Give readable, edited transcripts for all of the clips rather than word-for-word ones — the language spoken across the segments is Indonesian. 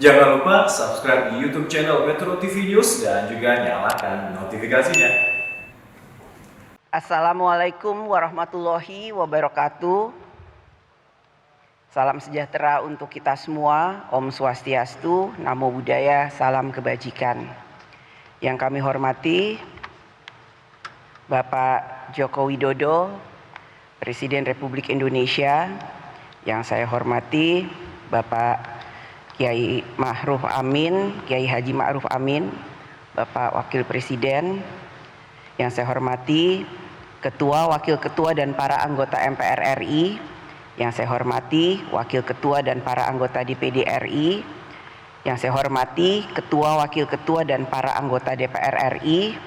Jangan lupa subscribe di YouTube channel Metro TV News dan juga nyalakan notifikasinya. Assalamualaikum warahmatullahi wabarakatuh. Salam sejahtera untuk kita semua. Om Swastiastu, Namo Buddhaya, salam kebajikan. Yang kami hormati Bapak Joko Widodo, Presiden Republik Indonesia. Yang saya hormati Bapak Kiai Ma'ruf Amin, Kiai Haji Ma'ruf Amin, Bapak Wakil Presiden. Yang saya hormati Ketua, Wakil Ketua dan para anggota MPR RI. Yang saya hormati Wakil Ketua dan para anggota DPD RI. Yang saya hormati Ketua, Wakil Ketua dan para anggota DPR RI.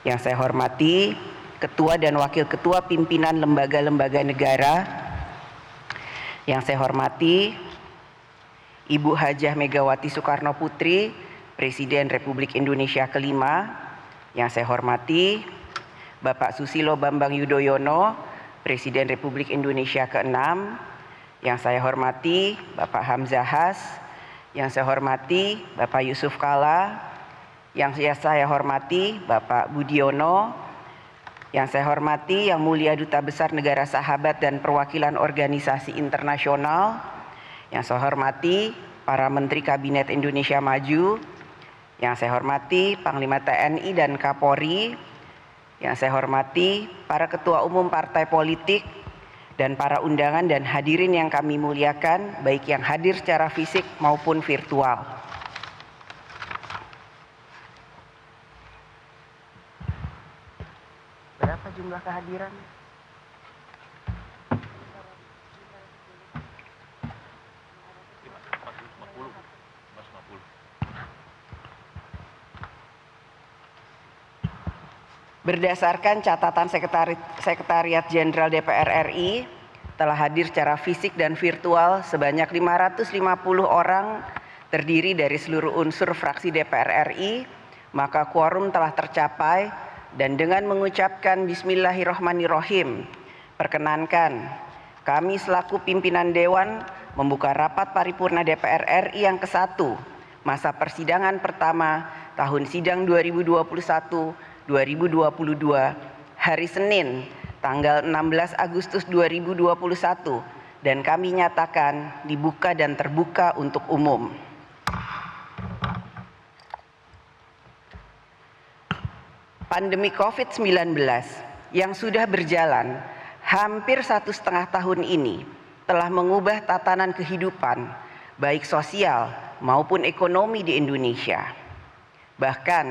Yang saya hormati Ketua dan Wakil Ketua pimpinan lembaga-lembaga negara. Yang saya hormati Ibu Hajah Megawati Soekarno Putri, Presiden Republik Indonesia kelima. Yang saya hormati Bapak Susilo Bambang Yudhoyono, Presiden Republik Indonesia keenam. Yang saya hormati Bapak Hamzahas. Yang saya hormati Bapak Yusuf Kala. Yang saya hormati Bapak Budiono. Yang saya hormati Yang Mulia Duta Besar Negara Sahabat dan Perwakilan Organisasi Internasional. Yang saya hormati para Menteri Kabinet Indonesia Maju. Yang saya hormati Panglima TNI dan Kapolri. Yang saya hormati para Ketua Umum Partai Politik dan para undangan dan hadirin yang kami muliakan, baik yang hadir secara fisik maupun virtual. Berapa jumlah kehadiran? Berdasarkan catatan Sekretariat Jenderal DPR RI, telah hadir secara fisik dan virtual sebanyak 550 orang terdiri dari seluruh unsur fraksi DPR RI, maka quorum telah tercapai. Dan dengan mengucapkan Bismillahirrahmanirrahim, perkenankan kami selaku pimpinan Dewan membuka rapat paripurna DPR RI yang ke-1 masa persidangan pertama tahun sidang 2021-2022 hari Senin tanggal 16 Agustus 2021 dan kami nyatakan dibuka dan terbuka untuk umum. Pandemi COVID-19 yang sudah berjalan hampir 1,5 tahun ini telah mengubah tatanan kehidupan baik sosial maupun ekonomi di Indonesia. Bahkan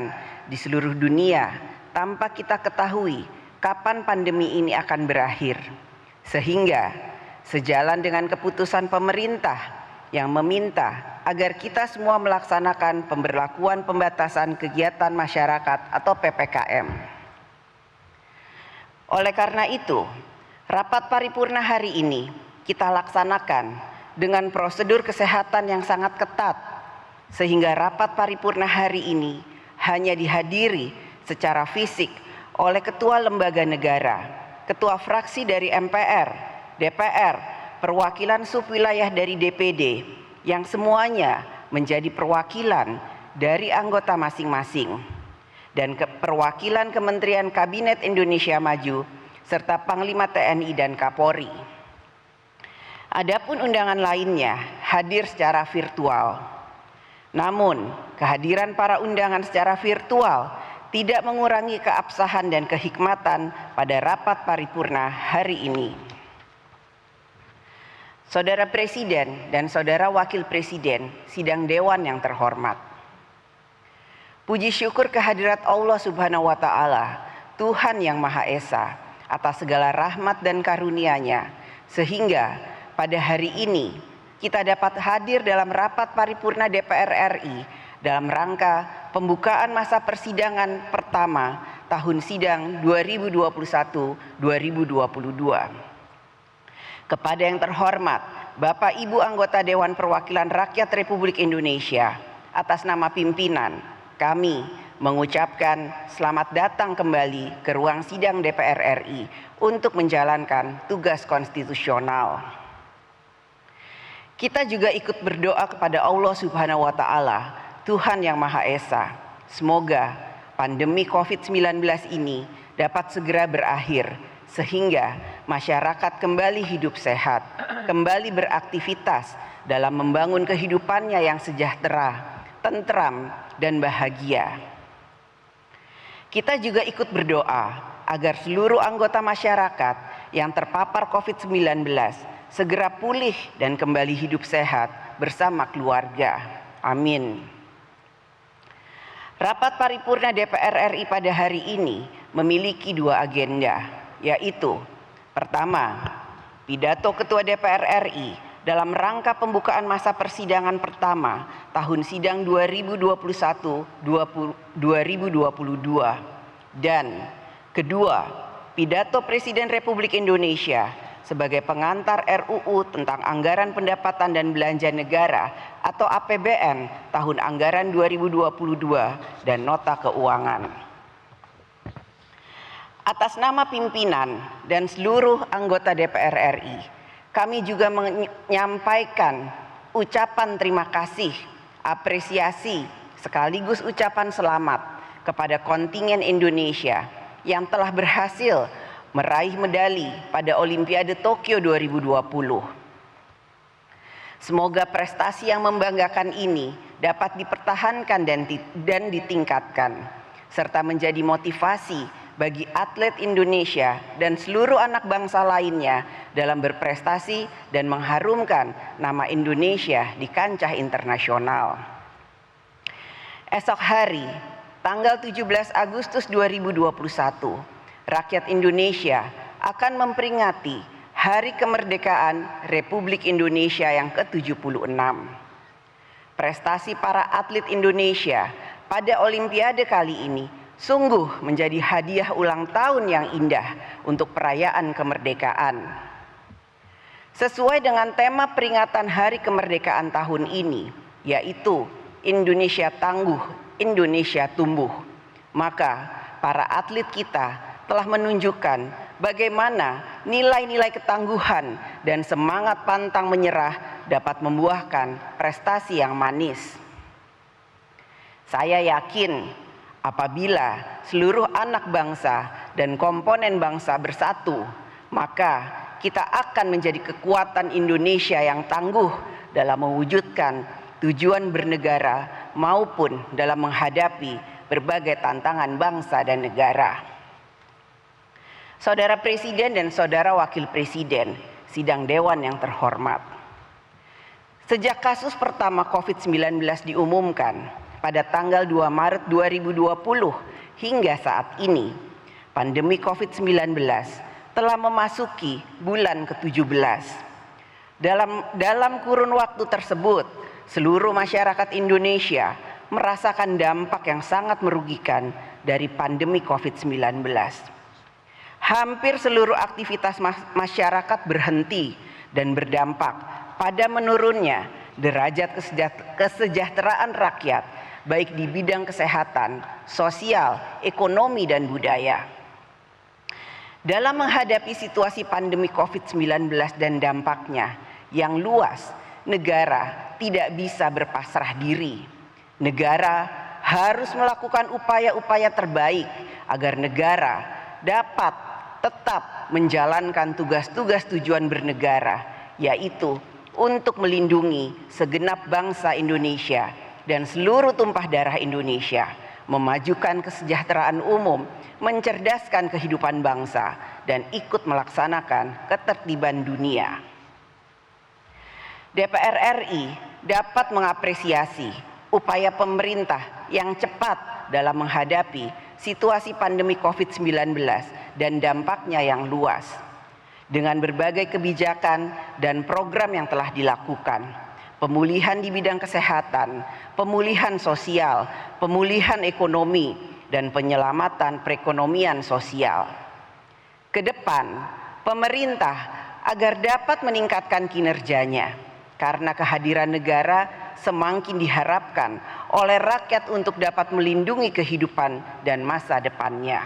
di seluruh dunia tanpa kita ketahui kapan pandemi ini akan berakhir. Sehingga sejalan dengan keputusan pemerintah yang meminta agar kita semua melaksanakan pemberlakuan pembatasan kegiatan masyarakat atau PPKM. Oleh karena itu, rapat paripurna hari ini kita laksanakan dengan prosedur kesehatan yang sangat ketat, sehingga rapat paripurna hari ini hanya dihadiri secara fisik oleh ketua lembaga negara, ketua fraksi dari MPR, DPR, perwakilan subwilayah dari DPD, yang semuanya menjadi perwakilan dari anggota masing-masing, dan perwakilan Kementerian Kabinet Indonesia Maju, serta Panglima TNI dan Kapolri. Adapun undangan lainnya hadir secara virtual. Namun, kehadiran para undangan secara virtual tidak mengurangi keabsahan dan kehikmatan pada rapat paripurna hari ini. Saudara Presiden dan Saudara Wakil Presiden sidang Dewan yang terhormat. Puji syukur kehadirat Allah Subhanahu wa Ta'ala, Tuhan yang Maha Esa, atas segala rahmat dan karunia-Nya, sehingga pada hari ini kita dapat hadir dalam rapat paripurna DPR RI dalam rangka pembukaan masa persidangan pertama tahun sidang 2021-2022. Kepada yang terhormat Bapak Ibu anggota Dewan Perwakilan Rakyat Republik Indonesia, atas nama pimpinan kami mengucapkan selamat datang kembali ke ruang sidang DPR RI untuk menjalankan tugas konstitusional. Kita juga ikut berdoa kepada Allah Subhanahu wa Ta'ala, Tuhan yang Maha Esa. Semoga pandemi COVID-19 ini dapat segera berakhir, sehingga masyarakat kembali hidup sehat, kembali beraktivitas dalam membangun kehidupannya yang sejahtera, tentram, dan bahagia. Kita juga ikut berdoa agar seluruh anggota masyarakat yang terpapar COVID-19 segera pulih dan kembali hidup sehat bersama keluarga. Amin. Rapat paripurna DPR RI pada hari ini memiliki dua agenda, yaitu pertama, pidato Ketua DPR RI dalam rangka pembukaan masa persidangan pertama tahun sidang 2021-2022, dan kedua, pidato Presiden Republik Indonesia sebagai pengantar RUU tentang Anggaran Pendapatan dan Belanja Negara atau APBN tahun anggaran 2022 dan Nota Keuangan. Atas nama pimpinan dan seluruh anggota DPR RI, kami juga menyampaikan ucapan terima kasih, apresiasi, sekaligus ucapan selamat kepada kontingen Indonesia yang telah berhasil meraih medali pada Olimpiade Tokyo 2020. Semoga prestasi yang membanggakan ini dapat dipertahankan dan ditingkatkan, serta menjadi motivasi bagi atlet Indonesia dan seluruh anak bangsa lainnya dalam berprestasi dan mengharumkan nama Indonesia di kancah internasional. Esok hari, tanggal 17 Agustus 2021, rakyat Indonesia akan memperingati Hari Kemerdekaan Republik Indonesia yang ke-76. Prestasi para atlet Indonesia pada Olimpiade kali ini sungguh menjadi hadiah ulang tahun yang indah untuk perayaan kemerdekaan. Sesuai dengan tema peringatan Hari Kemerdekaan tahun ini, yaitu Indonesia Tangguh, Indonesia Tumbuh, maka para atlet kita telah menunjukkan bagaimana nilai-nilai ketangguhan dan semangat pantang menyerah dapat membuahkan prestasi yang manis. Saya yakin apabila seluruh anak bangsa dan komponen bangsa bersatu, maka kita akan menjadi kekuatan Indonesia yang tangguh dalam mewujudkan tujuan bernegara maupun dalam menghadapi berbagai tantangan bangsa dan negara. Saudara Presiden dan Saudara Wakil Presiden, sidang Dewan yang terhormat. Sejak kasus pertama COVID-19 diumumkan pada tanggal 2 Maret 2020 hingga saat ini, pandemi COVID-19 telah memasuki bulan ke-17. Dalam kurun waktu tersebut, seluruh masyarakat Indonesia merasakan dampak yang sangat merugikan dari pandemi COVID-19. Hampir seluruh aktivitas masyarakat berhenti dan berdampak pada menurunnya derajat kesejahteraan rakyat, baik di bidang kesehatan, sosial, ekonomi, dan budaya. Dalam menghadapi situasi pandemi COVID-19 dan dampaknya yang luas, negara tidak bisa berpasrah diri. Negara harus melakukan upaya-upaya terbaik agar negara dapat tetap menjalankan tugas-tugas tujuan bernegara, yaitu untuk melindungi segenap bangsa Indonesia dan seluruh tumpah darah Indonesia, memajukan kesejahteraan umum, mencerdaskan kehidupan bangsa, dan ikut melaksanakan ketertiban dunia. DPR RI dapat mengapresiasi upaya pemerintah yang cepat dalam menghadapi situasi pandemi COVID-19 dan dampaknya yang luas. Dengan berbagai kebijakan dan program yang telah dilakukan, pemulihan di bidang kesehatan, pemulihan sosial, pemulihan ekonomi, dan penyelamatan perekonomian sosial. Kedepan, pemerintah agar dapat meningkatkan kinerjanya, karena kehadiran negara semakin diharapkan oleh rakyat untuk dapat melindungi kehidupan dan masa depannya.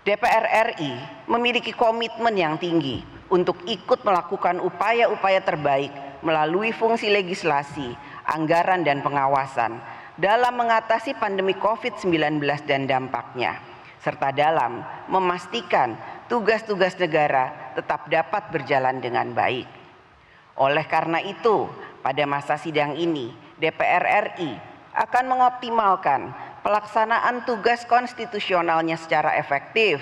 DPR RI memiliki komitmen yang tinggi untuk ikut melakukan upaya-upaya terbaik melalui fungsi legislasi, anggaran, dan pengawasan dalam mengatasi pandemi COVID-19 dan dampaknya, serta dalam memastikan tugas-tugas negara tetap dapat berjalan dengan baik. Oleh karena itu, pada masa sidang ini, DPR RI akan mengoptimalkan pelaksanaan tugas konstitusionalnya secara efektif.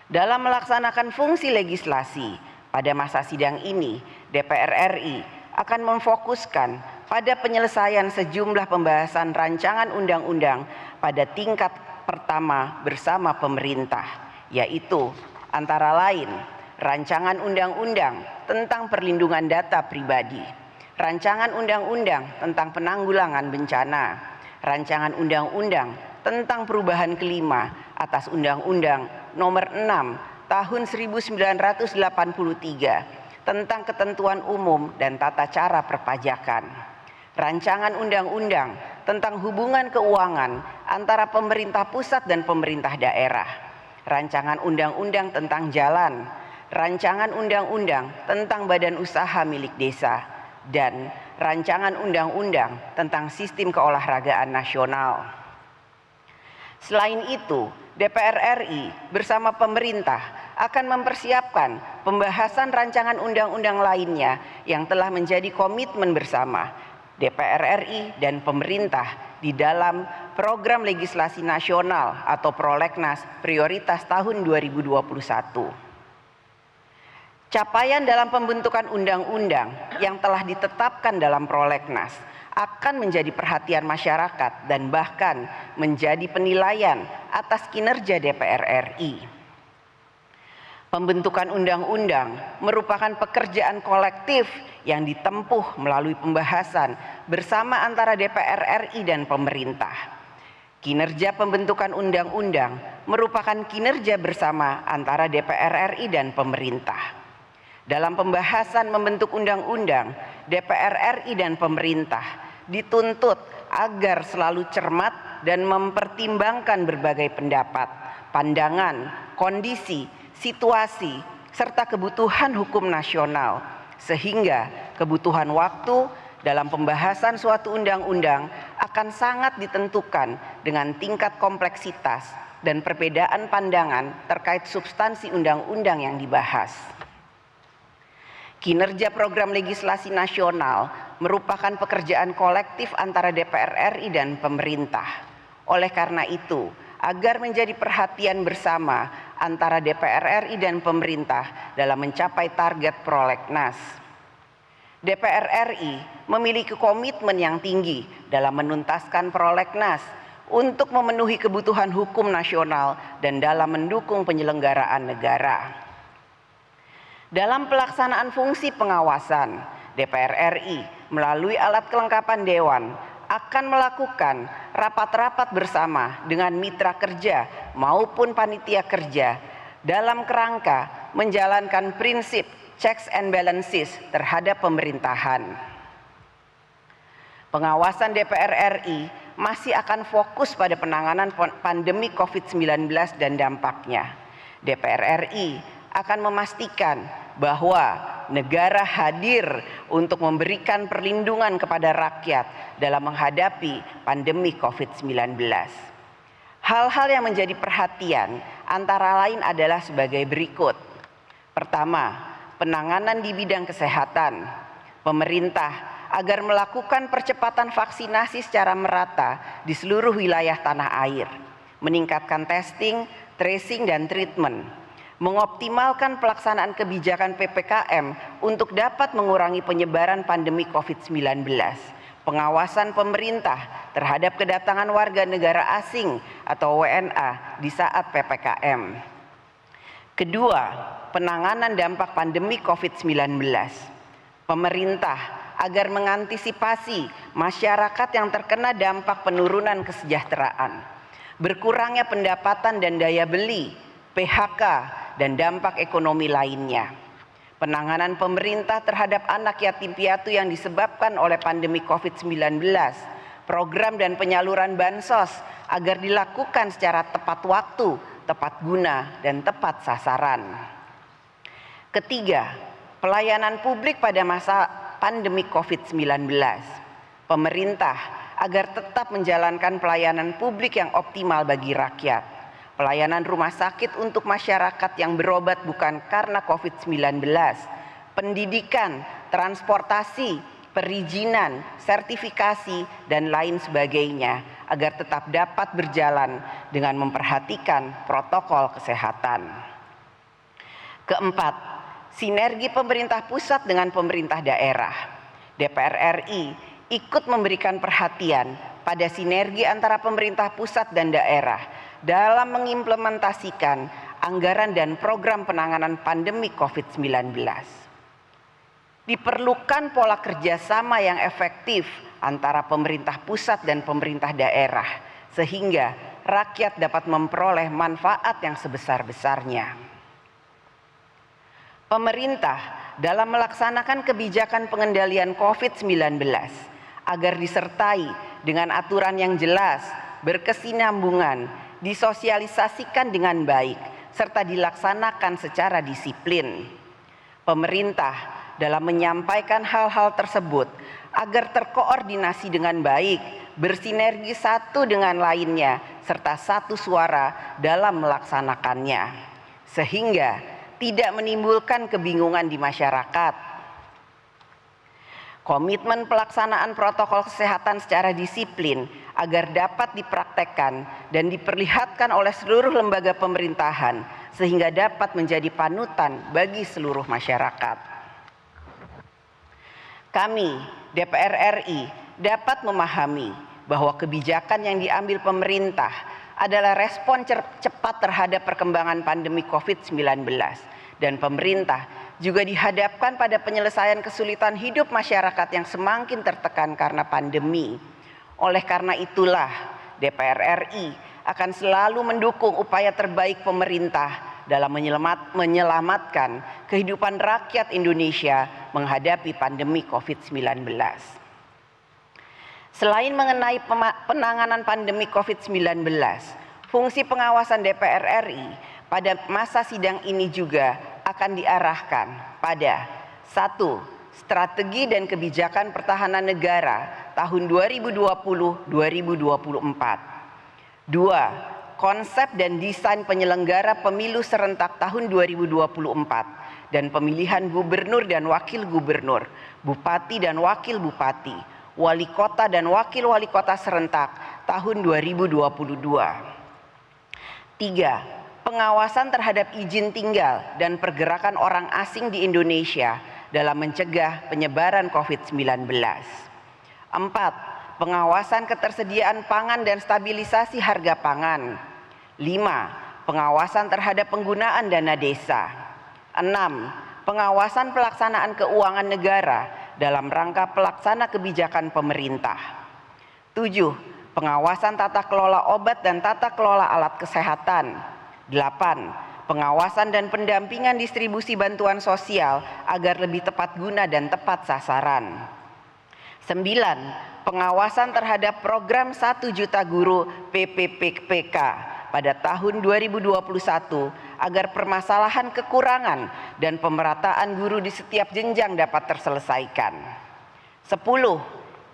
Dalam melaksanakan fungsi legislasi, pada masa sidang ini, DPR RI akan memfokuskan pada penyelesaian sejumlah pembahasan rancangan undang-undang pada tingkat pertama bersama pemerintah, yaitu antara lain rancangan undang-undang tentang perlindungan data pribadi, rancangan undang-undang tentang penanggulangan bencana, rancangan undang-undang tentang perubahan kelima atas Undang-Undang Nomor 6 Tahun 1983 tentang ketentuan umum dan tata cara perpajakan, rancangan undang-undang tentang hubungan keuangan antara pemerintah pusat dan pemerintah daerah, rancangan undang-undang tentang jalan, rancangan undang-undang tentang badan usaha milik desa, dan rancangan undang-undang tentang sistem keolahragaan nasional. Selain itu, DPR RI bersama pemerintah akan mempersiapkan pembahasan rancangan undang-undang lainnya yang telah menjadi komitmen bersama DPR RI dan pemerintah di dalam program legislasi nasional atau Prolegnas prioritas tahun 2021. Capaian dalam pembentukan undang-undang yang telah ditetapkan dalam Prolegnas akan menjadi perhatian masyarakat dan bahkan menjadi penilaian atas kinerja DPR RI. Pembentukan undang-undang merupakan pekerjaan kolektif yang ditempuh melalui pembahasan bersama antara DPR RI dan pemerintah. Kinerja pembentukan undang-undang merupakan kinerja bersama antara DPR RI dan pemerintah. Dalam pembahasan membentuk undang-undang, DPR RI dan pemerintah dituntut agar selalu cermat dan mempertimbangkan berbagai pendapat, pandangan, kondisi, situasi, serta kebutuhan hukum nasional, sehingga kebutuhan waktu dalam pembahasan suatu undang-undang akan sangat ditentukan dengan tingkat kompleksitas dan perbedaan pandangan terkait substansi undang-undang yang dibahas. Kinerja program legislasi nasional merupakan pekerjaan kolektif antara DPR RI dan pemerintah. Oleh karena itu, agar menjadi perhatian bersama antara DPR RI dan pemerintah dalam mencapai target Prolegnas, DPR RI memiliki komitmen yang tinggi dalam menuntaskan Prolegnas untuk memenuhi kebutuhan hukum nasional dan dalam mendukung penyelenggaraan negara. Dalam pelaksanaan fungsi pengawasan, DPR RI melalui alat kelengkapan Dewan akan melakukan rapat-rapat bersama dengan mitra kerja maupun panitia kerja dalam kerangka menjalankan prinsip checks and balances terhadap pemerintahan. Pengawasan DPR RI masih akan fokus pada penanganan pandemi COVID-19 dan dampaknya. DPR RI akan memastikan bahwa negara hadir untuk memberikan perlindungan kepada rakyat dalam menghadapi pandemi COVID-19. Hal-hal yang menjadi perhatian antara lain adalah sebagai berikut. Pertama, penanganan di bidang kesehatan. Pemerintah agar melakukan percepatan vaksinasi secara merata di seluruh wilayah tanah air, meningkatkan testing, tracing, dan treatment, mengoptimalkan pelaksanaan kebijakan PPKM untuk dapat mengurangi penyebaran pandemi COVID-19, pengawasan pemerintah terhadap kedatangan warga negara asing atau WNA di saat PPKM. Kedua, penanganan dampak pandemi COVID-19. Pemerintah agar mengantisipasi masyarakat yang terkena dampak penurunan kesejahteraan, berkurangnya pendapatan dan daya beli, PHK, dan dampak ekonomi lainnya. Penanganan pemerintah terhadap anak yatim piatu yang disebabkan oleh pandemi COVID-19, program dan penyaluran bansos agar dilakukan secara tepat waktu, tepat guna, dan tepat sasaran. Ketiga, pelayanan publik pada masa pandemi COVID-19. Pemerintah agar tetap menjalankan pelayanan publik yang optimal bagi rakyat. Pelayanan rumah sakit untuk masyarakat yang berobat bukan karena COVID-19. Pendidikan, transportasi, perizinan, sertifikasi, dan lain sebagainya agar tetap dapat berjalan dengan memperhatikan protokol kesehatan. Keempat, sinergi pemerintah pusat dengan pemerintah daerah. DPR RI ikut memberikan perhatian pada sinergi antara pemerintah pusat dan daerah dalam mengimplementasikan anggaran dan program penanganan pandemi COVID-19. Diperlukan pola kerjasama yang efektif antara pemerintah pusat dan pemerintah daerah sehingga rakyat dapat memperoleh manfaat yang sebesar-besarnya. Pemerintah dalam melaksanakan kebijakan pengendalian COVID-19 agar disertai dengan aturan yang jelas, berkesinambungan, disosialisasikan dengan baik, serta dilaksanakan secara disiplin. Pemerintah dalam menyampaikan hal-hal tersebut agar terkoordinasi dengan baik, bersinergi satu dengan lainnya, serta satu suara dalam melaksanakannya, sehingga tidak menimbulkan kebingungan di masyarakat. Komitmen pelaksanaan protokol kesehatan secara disiplin agar dapat dipraktekkan dan diperlihatkan oleh seluruh lembaga pemerintahan sehingga dapat menjadi panutan bagi seluruh masyarakat. Kami, DPR RI, dapat memahami bahwa kebijakan yang diambil pemerintah adalah respon cepat terhadap perkembangan pandemi COVID-19 dan pemerintah juga dihadapkan pada penyelesaian kesulitan hidup masyarakat yang semakin tertekan karena pandemi. Oleh karena itulah, DPR RI akan selalu mendukung upaya terbaik pemerintah dalam menyelamatkan kehidupan rakyat Indonesia menghadapi pandemi COVID-19. Selain mengenai penanganan pandemi COVID-19, fungsi pengawasan DPR RI pada masa sidang ini juga akan diarahkan pada 1. Strategi dan kebijakan pertahanan negara tahun 2020-2024. 2. Konsep dan desain penyelenggara pemilu serentak tahun 2024 dan pemilihan gubernur dan wakil gubernur, bupati dan wakil bupati, wali kota dan wakil wali kota serentak tahun 2022. 3. Pengawasan terhadap izin tinggal dan pergerakan orang asing di Indonesia dalam mencegah penyebaran COVID-19. 4. Pengawasan ketersediaan pangan dan stabilisasi harga pangan. 5. Pengawasan terhadap penggunaan dana desa. 6. Pengawasan pelaksanaan keuangan negara dalam rangka pelaksana kebijakan pemerintah. 7. Pengawasan tata kelola obat dan tata kelola alat kesehatan. 8. Pengawasan dan pendampingan distribusi bantuan sosial agar lebih tepat guna dan tepat sasaran. 9. Pengawasan terhadap program 1 juta guru PPPK pada tahun 2021 agar permasalahan kekurangan dan pemerataan guru di setiap jenjang dapat terselesaikan. 10.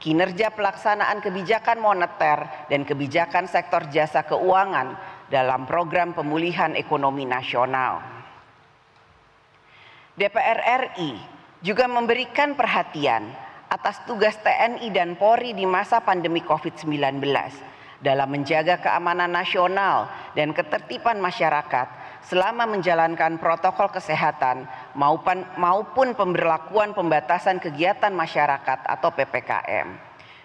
Kinerja pelaksanaan kebijakan moneter dan kebijakan sektor jasa keuangan dalam program pemulihan ekonomi nasional. DPR RI juga memberikan perhatian atas tugas TNI dan Polri di masa pandemi COVID-19 dalam menjaga keamanan nasional dan ketertiban masyarakat selama menjalankan protokol kesehatan maupun pemberlakuan pembatasan kegiatan masyarakat atau PPKM.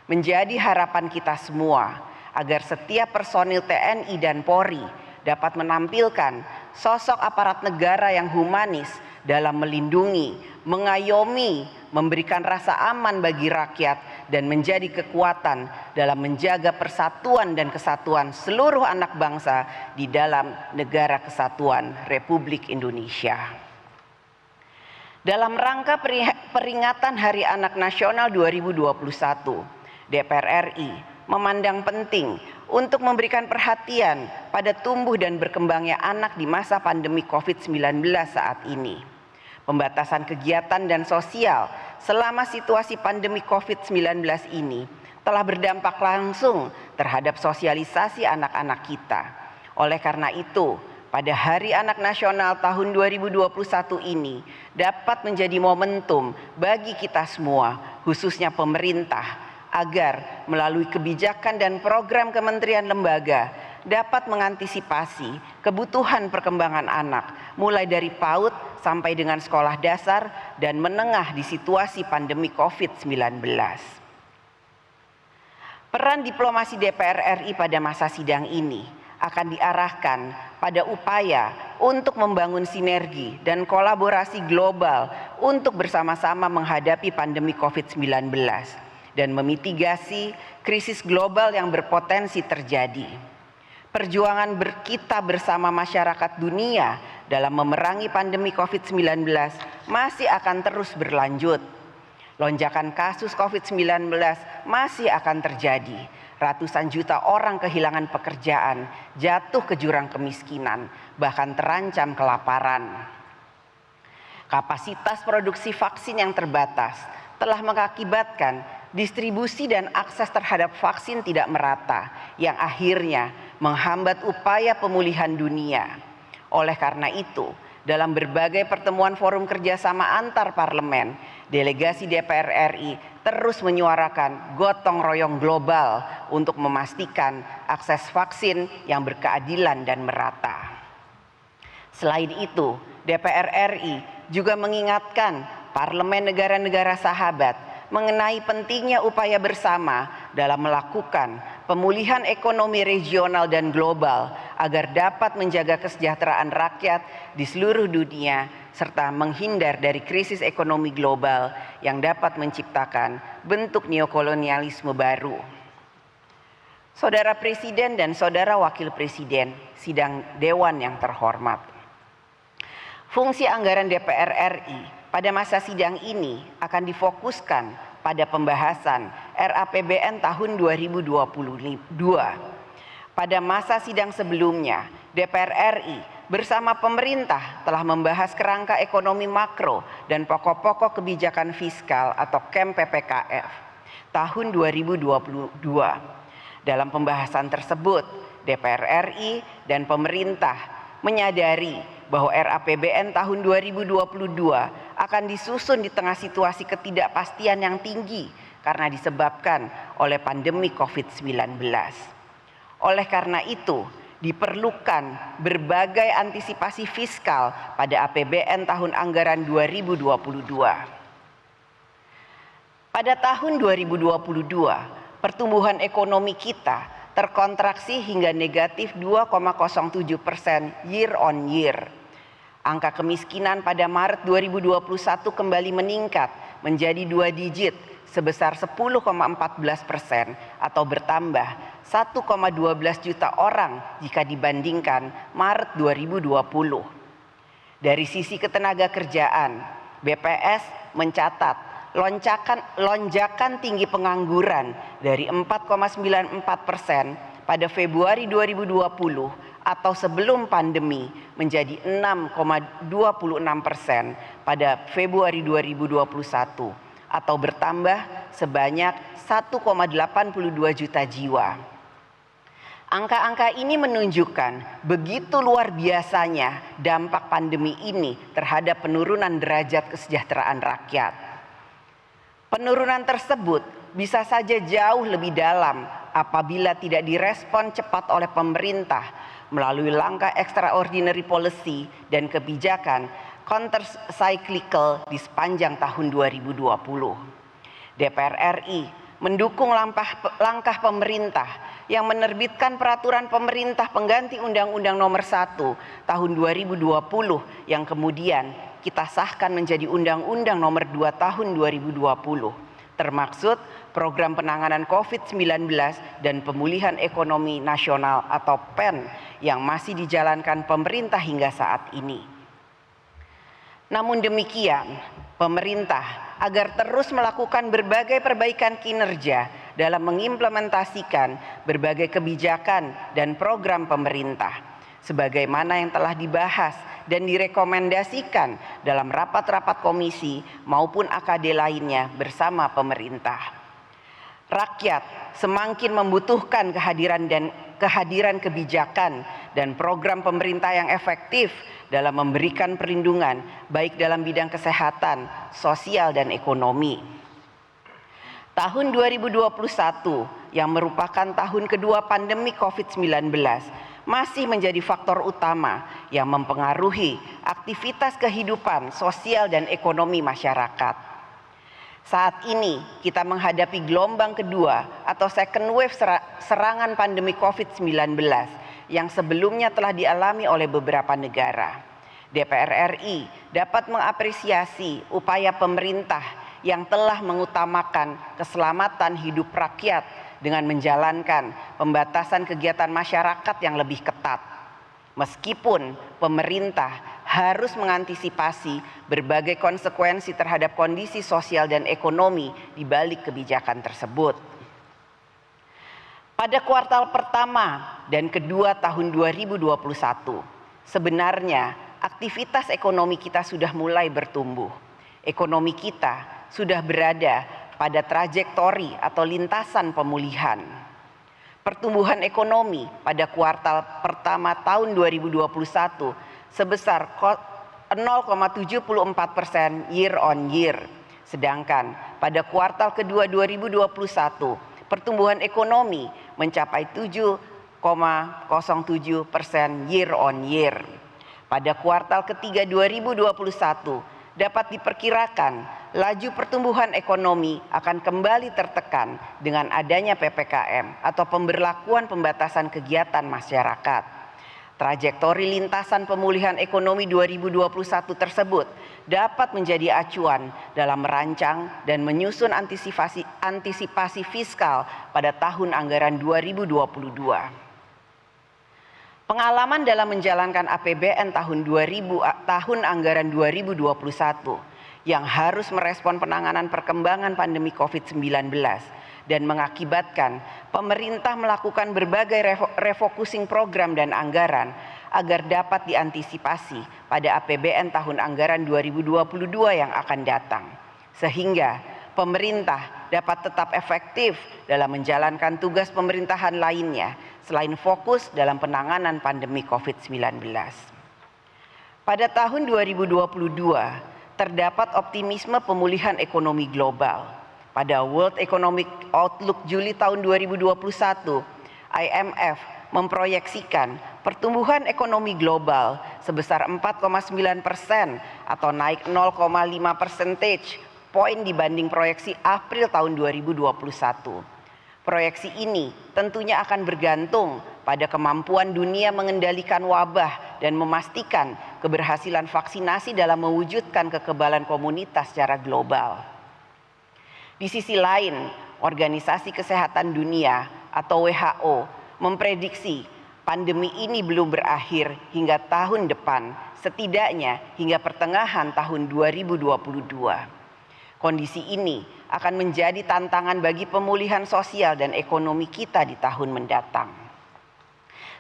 Menjadi harapan kita semua agar setiap personil TNI dan Polri dapat menampilkan sosok aparat negara yang humanis dalam melindungi, mengayomi, memberikan rasa aman bagi rakyat dan menjadi kekuatan dalam menjaga persatuan dan kesatuan seluruh anak bangsa di dalam negara kesatuan Republik Indonesia. Dalam rangka peringatan Hari Anak Nasional 2021, DPR RI memandang penting untuk memberikan perhatian pada tumbuh dan berkembangnya anak di masa pandemi COVID-19 saat ini. Pembatasan kegiatan dan sosial selama situasi pandemi COVID-19 ini telah berdampak langsung terhadap sosialisasi anak-anak kita. Oleh karena itu, pada Hari Anak Nasional tahun 2021 ini dapat menjadi momentum bagi kita semua, khususnya pemerintah, agar melalui kebijakan dan program kementerian lembaga dapat mengantisipasi kebutuhan perkembangan anak, mulai dari PAUD sampai dengan sekolah dasar dan menengah di situasi pandemi COVID-19. Peran diplomasi DPR RI pada masa sidang ini akan diarahkan pada upaya untuk membangun sinergi dan kolaborasi global untuk bersama-sama menghadapi pandemi COVID-19 dan memitigasi krisis global yang berpotensi terjadi. Perjuangan kita bersama masyarakat dunia dalam memerangi pandemi COVID-19 masih akan terus berlanjut. Lonjakan kasus COVID-19 masih akan terjadi. Ratusan juta orang kehilangan pekerjaan, jatuh ke jurang kemiskinan, bahkan terancam kelaparan. Kapasitas produksi vaksin yang terbatas telah mengakibatkan distribusi dan akses terhadap vaksin tidak merata, yang akhirnya menghambat upaya pemulihan dunia. Oleh karena itu, dalam berbagai pertemuan forum kerjasama antar parlemen, delegasi DPR RI terus menyuarakan gotong royong global untuk memastikan akses vaksin yang berkeadilan dan merata. Selain itu, DPR RI juga mengingatkan parlemen negara-negara sahabat mengenai pentingnya upaya bersama dalam melakukan pemulihan ekonomi regional dan global agar dapat menjaga kesejahteraan rakyat di seluruh dunia serta menghindar dari krisis ekonomi global yang dapat menciptakan bentuk neokolonialisme baru. Saudara Presiden dan Saudara Wakil Presiden, sidang Dewan yang terhormat. Fungsi anggaran DPR RI pada masa sidang ini akan difokuskan pada pembahasan RAPBN tahun 2022. Pada masa sidang sebelumnya, DPR RI bersama pemerintah telah membahas kerangka ekonomi makro dan pokok-pokok kebijakan fiskal atau KEM PPKF tahun 2022. Dalam pembahasan tersebut, DPR RI dan pemerintah menyadari bahwa RAPBN tahun 2022 akan disusun di tengah situasi ketidakpastian yang tinggi karena disebabkan oleh pandemi COVID-19. Oleh karena itu, diperlukan berbagai antisipasi fiskal pada APBN tahun anggaran 2022. Pada tahun 2022, pertumbuhan ekonomi kita terkontraksi hingga negatif 2,07% year on year. Angka kemiskinan pada Maret 2021 kembali meningkat menjadi 2 digit sebesar 10,14% atau bertambah 1,12 juta orang jika dibandingkan Maret 2020. Dari sisi ketenaga kerjaan, BPS mencatat lonjakan tinggi pengangguran dari 4,94% pada Februari 2020 atau sebelum pandemi menjadi 6,26% pada Februari 2021 atau bertambah sebanyak 1,82 juta jiwa. Angka-angka ini menunjukkan begitu luar biasanya dampak pandemi ini terhadap penurunan derajat kesejahteraan rakyat. Penurunan tersebut bisa saja jauh lebih dalam apabila tidak direspon cepat oleh pemerintah melalui langkah extraordinary policy dan kebijakan counter-cyclical di sepanjang tahun 2020. DPR RI mendukung langkah pemerintah yang menerbitkan peraturan pemerintah pengganti Undang-Undang Nomor 1 Tahun 2020 yang kemudian kita sahkan menjadi Undang-Undang Nomor 2 Tahun 2020, termaksud Program Penanganan COVID-19 dan Pemulihan Ekonomi Nasional atau PEN yang masih dijalankan pemerintah hingga saat ini. Namun demikian, pemerintah agar terus melakukan berbagai perbaikan kinerja dalam mengimplementasikan berbagai kebijakan dan program pemerintah, sebagaimana yang telah dibahas dan direkomendasikan dalam rapat-rapat komisi maupun AKD lainnya bersama pemerintah. Rakyat semakin membutuhkan kehadiran kebijakan dan program pemerintah yang efektif dalam memberikan perlindungan baik dalam bidang kesehatan, sosial, dan ekonomi. Tahun 2021 yang merupakan tahun kedua pandemi COVID-19 masih menjadi faktor utama yang mempengaruhi aktivitas kehidupan sosial dan ekonomi masyarakat. Saat ini kita menghadapi gelombang kedua atau second wave serangan pandemi COVID-19 yang sebelumnya telah dialami oleh beberapa negara. DPR RI dapat mengapresiasi upaya pemerintah yang telah mengutamakan keselamatan hidup rakyat dengan menjalankan pembatasan kegiatan masyarakat yang lebih ketat. Meskipun pemerintah harus mengantisipasi berbagai konsekuensi terhadap kondisi sosial dan ekonomi di balik kebijakan tersebut. Pada kuartal pertama dan kedua tahun 2021, sebenarnya aktivitas ekonomi kita sudah mulai bertumbuh. Ekonomi kita sudah berada pada trajektori atau lintasan pemulihan. Pertumbuhan ekonomi pada kuartal pertama tahun 2021 sebesar 0,74% year on year. Sedangkan pada kuartal kedua 2021 pertumbuhan ekonomi mencapai 7,07% year on year. Pada kuartal ketiga 2021 dapat diperkirakan laju pertumbuhan ekonomi akan kembali tertekan dengan adanya PPKM atau pemberlakuan pembatasan kegiatan masyarakat. Trajektori lintasan pemulihan ekonomi 2021 tersebut dapat menjadi acuan dalam merancang dan menyusun antisipasi fiskal pada tahun anggaran 2022. Pengalaman dalam menjalankan APBN tahun anggaran 2021 yang harus merespon penanganan perkembangan pandemi COVID-19 dan mengakibatkan pemerintah melakukan berbagai refocusing program dan anggaran agar dapat diantisipasi pada APBN tahun anggaran 2022 yang akan datang. Sehingga pemerintah dapat tetap efektif dalam menjalankan tugas pemerintahan lainnya selain fokus dalam penanganan pandemi COVID-19. Pada tahun 2022 terdapat optimisme pemulihan ekonomi global. Pada World Economic Outlook Juli tahun 2021, IMF memproyeksikan pertumbuhan ekonomi global sebesar 4,9% atau naik 0,5 percentage point dibanding proyeksi April tahun 2021. Proyeksi ini tentunya akan bergantung pada kemampuan dunia mengendalikan wabah dan memastikan keberhasilan vaksinasi dalam mewujudkan kekebalan komunitas secara global. Di sisi lain, Organisasi Kesehatan Dunia atau WHO memprediksi pandemi ini belum berakhir hingga tahun depan, setidaknya hingga pertengahan tahun 2022. Kondisi ini akan menjadi tantangan bagi pemulihan sosial dan ekonomi kita di tahun mendatang.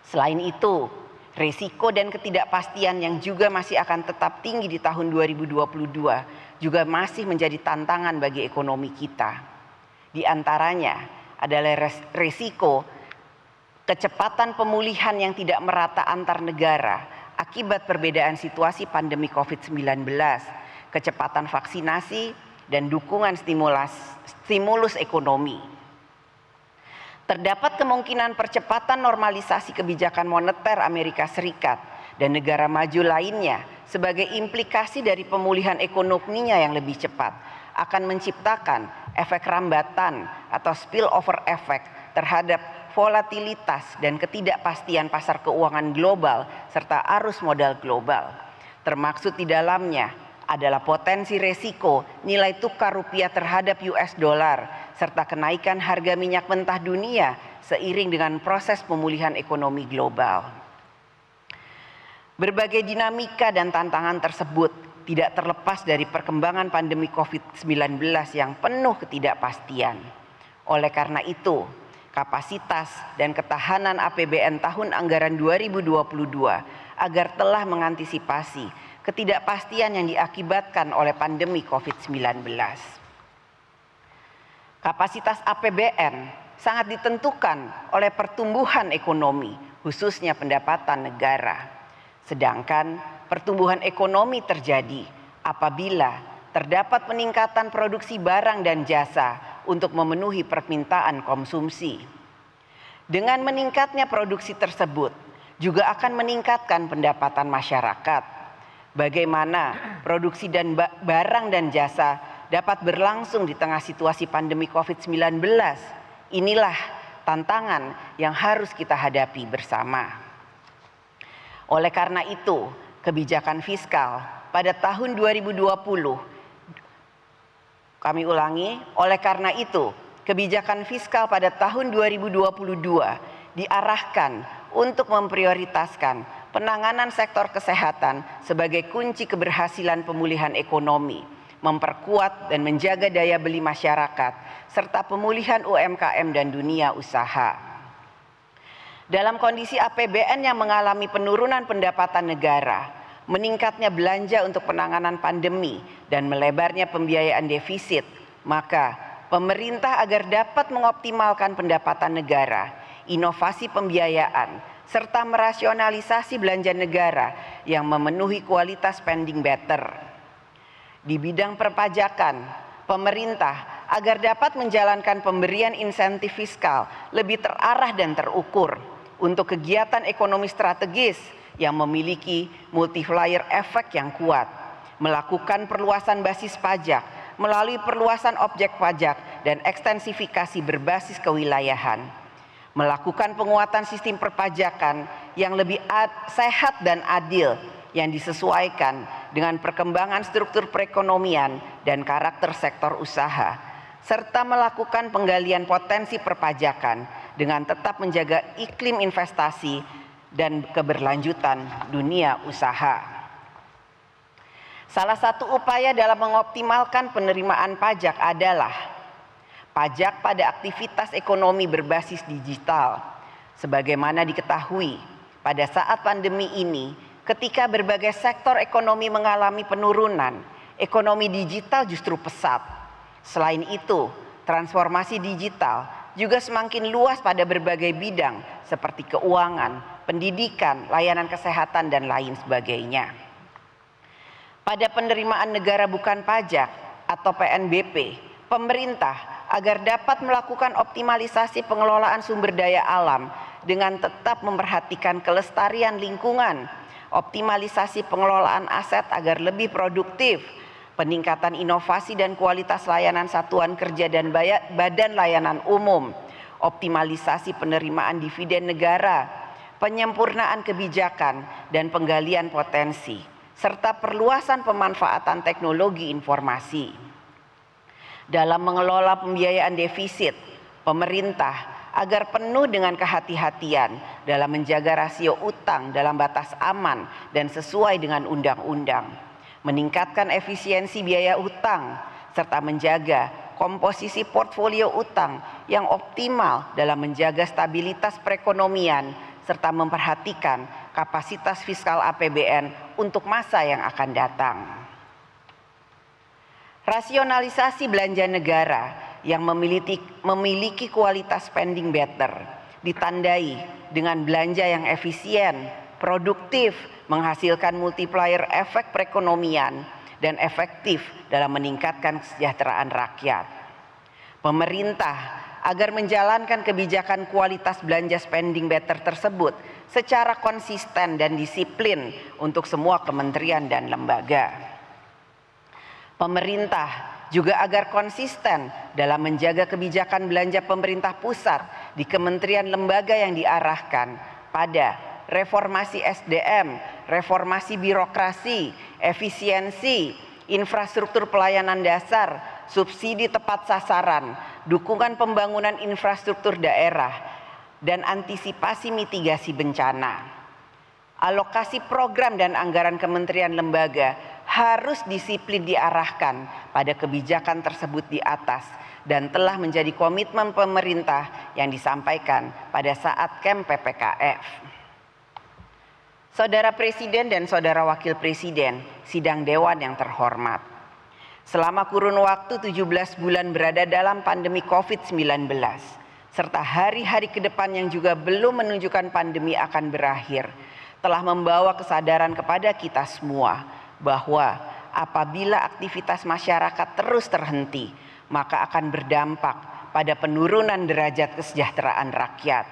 Selain itu, risiko dan ketidakpastian yang juga masih akan tetap tinggi di tahun 2022 juga masih menjadi tantangan bagi ekonomi kita. Di antaranya adalah risiko kecepatan pemulihan yang tidak merata antar negara akibat perbedaan situasi pandemi COVID-19, kecepatan vaksinasi, dan dukungan stimulus ekonomi. Terdapat kemungkinan percepatan normalisasi kebijakan moneter Amerika Serikat dan negara maju lainnya sebagai implikasi dari pemulihan ekonominya yang lebih cepat akan menciptakan efek rambatan atau spillover effect terhadap volatilitas dan ketidakpastian pasar keuangan global serta arus modal global. Termaksud di dalamnya adalah potensi resiko nilai tukar rupiah terhadap US dollar serta kenaikan harga minyak mentah dunia seiring dengan proses pemulihan ekonomi global. Berbagai dinamika dan tantangan tersebut tidak terlepas dari perkembangan pandemi COVID-19 yang penuh ketidakpastian. Oleh karena itu, kapasitas dan ketahanan APBN tahun anggaran 2022 agar telah mengantisipasi ketidakpastian yang diakibatkan oleh pandemi COVID-19. Kapasitas APBN sangat ditentukan oleh pertumbuhan ekonomi, khususnya pendapatan negara. Sedangkan pertumbuhan ekonomi terjadi apabila terdapat peningkatan produksi barang dan jasa untuk memenuhi permintaan konsumsi. Dengan meningkatnya produksi tersebut juga akan meningkatkan pendapatan masyarakat. Bagaimana produksi dan barang dan jasa dapat berlangsung di tengah situasi pandemi COVID-19? Inilah tantangan yang harus kita hadapi bersama. Oleh karena itu, kebijakan fiskal pada tahun 2020, kami ulangi, oleh karena itu, kebijakan fiskal pada tahun 2022 diarahkan untuk memprioritaskan penanganan sektor kesehatan sebagai kunci keberhasilan pemulihan ekonomi, memperkuat dan menjaga daya beli masyarakat, serta pemulihan UMKM dan dunia usaha. Dalam kondisi APBN yang mengalami penurunan pendapatan negara, meningkatnya belanja untuk penanganan pandemi, dan melebarnya pembiayaan defisit, maka pemerintah agar dapat mengoptimalkan pendapatan negara, inovasi pembiayaan, serta merasionalisasi belanja negara yang memenuhi kualitas spending better. Di bidang perpajakan, pemerintah agar dapat menjalankan pemberian insentif fiskal lebih terarah dan terukur untuk kegiatan ekonomi strategis yang memiliki multiplier efek yang kuat, melakukan perluasan basis pajak melalui perluasan objek pajak dan ekstensifikasi berbasis kewilayahan, melakukan penguatan sistem perpajakan yang lebih sehat dan adil yang disesuaikan dengan perkembangan struktur perekonomian dan karakter sektor usaha, serta melakukan penggalian potensi perpajakan dengan tetap menjaga iklim investasi dan keberlanjutan dunia usaha. Salah satu upaya dalam mengoptimalkan penerimaan pajak adalah pajak pada aktivitas ekonomi berbasis digital. Sebagaimana diketahui, pada saat pandemi ini, ketika berbagai sektor ekonomi mengalami penurunan, ekonomi digital justru pesat. Selain itu, transformasi digital juga semakin luas pada berbagai bidang seperti keuangan, pendidikan, layanan kesehatan, dan lain sebagainya. Pada penerimaan negara bukan pajak atau PNBP, pemerintah agar dapat melakukan optimalisasi pengelolaan sumber daya alam dengan tetap memperhatikan kelestarian lingkungan, optimalisasi pengelolaan aset agar lebih produktif, peningkatan inovasi dan kualitas layanan satuan kerja dan badan layanan umum, optimalisasi penerimaan dividen negara, penyempurnaan kebijakan dan penggalian potensi, serta perluasan pemanfaatan teknologi informasi. Dalam mengelola pembiayaan defisit, pemerintah agar penuh dengan kehati-hatian dalam menjaga rasio utang dalam batas aman dan sesuai dengan undang-undang, meningkatkan efisiensi biaya utang, serta menjaga komposisi portfolio utang yang optimal dalam menjaga stabilitas perekonomian, serta memperhatikan kapasitas fiskal APBN untuk masa yang akan datang. Rasionalisasi belanja negara yang memiliki kualitas spending better ditandai dengan belanja yang efisien, produktif, menghasilkan multiplier efek perekonomian, dan efektif dalam meningkatkan kesejahteraan rakyat. Pemerintah agar menjalankan kebijakan kualitas belanja spending better tersebut secara konsisten dan disiplin untuk semua kementerian dan lembaga. Pemerintah juga agar konsisten dalam menjaga kebijakan belanja pemerintah pusat di kementerian lembaga yang diarahkan pada reformasi SDM, reformasi birokrasi, efisiensi, infrastruktur pelayanan dasar, subsidi tepat sasaran, dukungan pembangunan infrastruktur daerah, dan antisipasi mitigasi bencana. Alokasi program dan anggaran kementerian lembaga harus disiplin diarahkan pada kebijakan tersebut di atas dan telah menjadi komitmen pemerintah yang disampaikan pada saat camp PPKF. Saudara Presiden dan Saudara Wakil Presiden, sidang Dewan yang terhormat. Selama kurun waktu 17 bulan berada dalam pandemi COVID-19, serta hari-hari ke depan yang juga belum menunjukkan pandemi akan berakhir, telah membawa kesadaran kepada kita semua bahwa apabila aktivitas masyarakat terus terhenti, maka akan berdampak pada penurunan derajat kesejahteraan rakyat.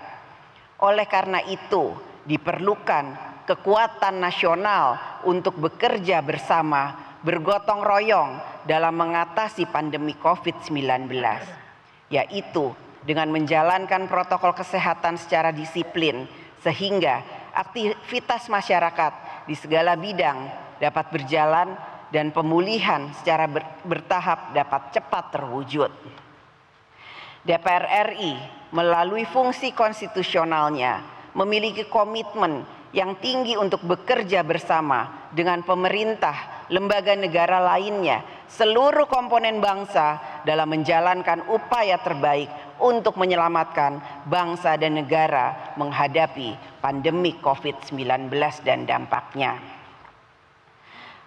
Oleh karena itu, diperlukan kekuatan nasional untuk bekerja bersama, bergotong royong dalam mengatasi pandemi COVID-19, yaitu dengan menjalankan protokol kesehatan secara disiplin, sehingga aktivitas masyarakat di segala bidang dapat berjalan dan pemulihan secara bertahap dapat cepat terwujud. DPR RI melalui fungsi konstitusionalnya memiliki komitmen yang tinggi untuk bekerja bersama dengan pemerintah, lembaga negara lainnya, seluruh komponen bangsa dalam menjalankan upaya terbaik untuk menyelamatkan bangsa dan negara menghadapi pandemi COVID-19 dan dampaknya.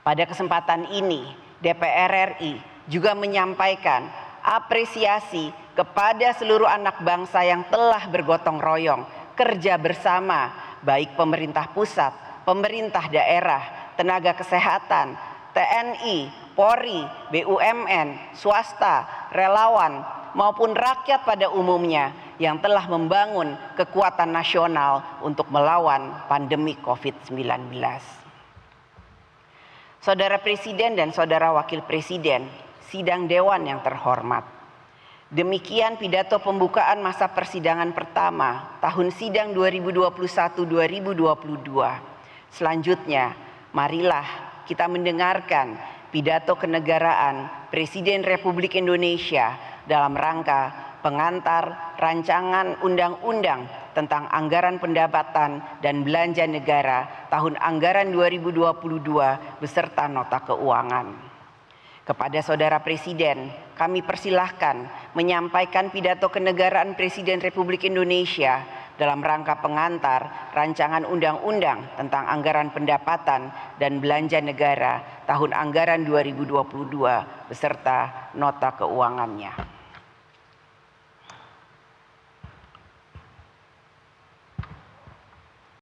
Pada kesempatan ini, DPR RI juga menyampaikan apresiasi kepada seluruh anak bangsa yang telah bergotong royong kerja bersama, baik pemerintah pusat, pemerintah daerah, tenaga kesehatan, TNI, Polri, BUMN, swasta, relawan, maupun rakyat pada umumnya yang telah membangun kekuatan nasional untuk melawan pandemi COVID-19. Saudara Presiden dan Saudara Wakil Presiden, sidang Dewan yang terhormat. Demikian pidato pembukaan masa persidangan pertama tahun sidang 2021-2022. Selanjutnya, marilah kita mendengarkan pidato kenegaraan Presiden Republik Indonesia dalam rangka pengantar rancangan undang-undang tentang anggaran pendapatan dan belanja negara tahun anggaran 2022 beserta nota keuangan. Kepada Saudara Presiden, kami persilahkan menyampaikan pidato kenegaraan Presiden Republik Indonesia dalam rangka pengantar rancangan undang-undang tentang anggaran pendapatan dan belanja negara tahun anggaran 2022 beserta nota keuangannya.